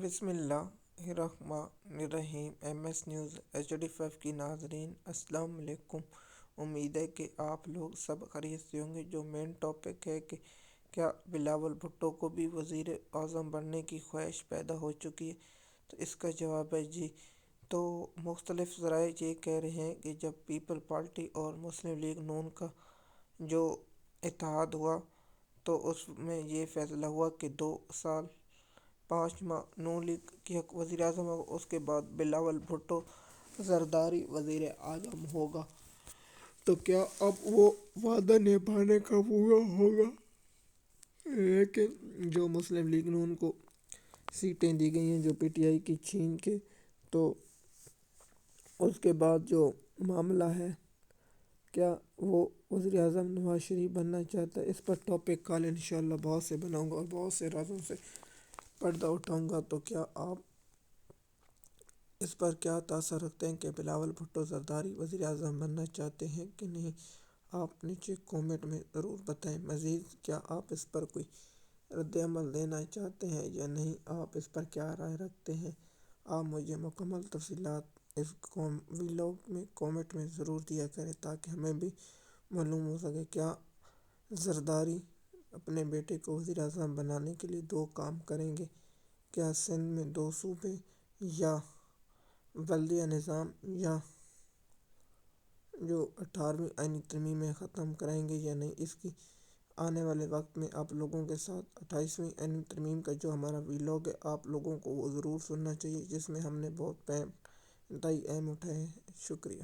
بسم اللہ الرحمن الرحیم۔ ایم ایس نیوز HD5 کی ناظرین السلام علیکم۔ امید ہے کہ آپ لوگ سب خیریت سے ہوں گے۔ جو مین ٹاپک ہے کہ کیا بلاول بھٹو کو بھی وزیر اعظم بننے کی خواہش پیدا ہو چکی ہے، تو اس کا جواب ہے جی۔ تو مختلف ذرائع یہ کہہ رہے ہیں کہ جب پیپل پارٹی اور مسلم لیگ نون کا جو اتحاد ہوا تو اس میں یہ فیصلہ ہوا کہ 2 سال 5 ماہ نون لیگ کی وزیر اعظم ہوگا، اس کے بعد بلاول بھٹو زرداری وزیر اعظم ہوگا۔ تو کیا اب وہ وعدہ نبھانے کا پورا ہوگا؟ لیکن جو مسلم لیگ نون کو سیٹیں دی گئی ہیں جو PTI کی چھین کے، تو اس کے بعد جو معاملہ ہے کیا وہ وزیر اعظم نواز شریف بننا چاہتا ہے، اس پر ٹاپک کال انشاءاللہ بہت سے بناؤں گا اور بہت سے رازوں سے پردہ اٹھاؤں گا۔ تو کیا آپ اس پر کیا تاثر رکھتے ہیں کہ بلاول بھٹو زرداری وزیر اعظم بننا چاہتے ہیں کہ نہیں؟ آپ نیچے کومنٹ میں ضرور بتائیں۔ مزید کیا آپ اس پر کوئی رد عمل دینا چاہتے ہیں یا نہیں؟ آپ اس پر کیا رائے رکھتے ہیں؟ آپ مجھے مکمل تفصیلات اس ویلاگ میں کومنٹ میں ضرور دیا کریں تاکہ ہمیں بھی معلوم ہو سکے کیا زرداری اپنے بیٹے کو وزیر اعظم بنانے کے لیے 2 کام کریں گے۔ کیا سندھ میں 2 صوبے یا بلدیہ نظام یا جو 18ویں آئینی ترمیم میں ختم کریں گے یا نہیں؟ اس کی آنے والے وقت میں آپ لوگوں کے ساتھ 28ویں آئینی ترمیم کا جو ہمارا ویلاگ ہے آپ لوگوں کو وہ ضرور سننا چاہیے، جس میں ہم نے بہت انتہائی اہم اٹھائے ہیں۔ شکریہ۔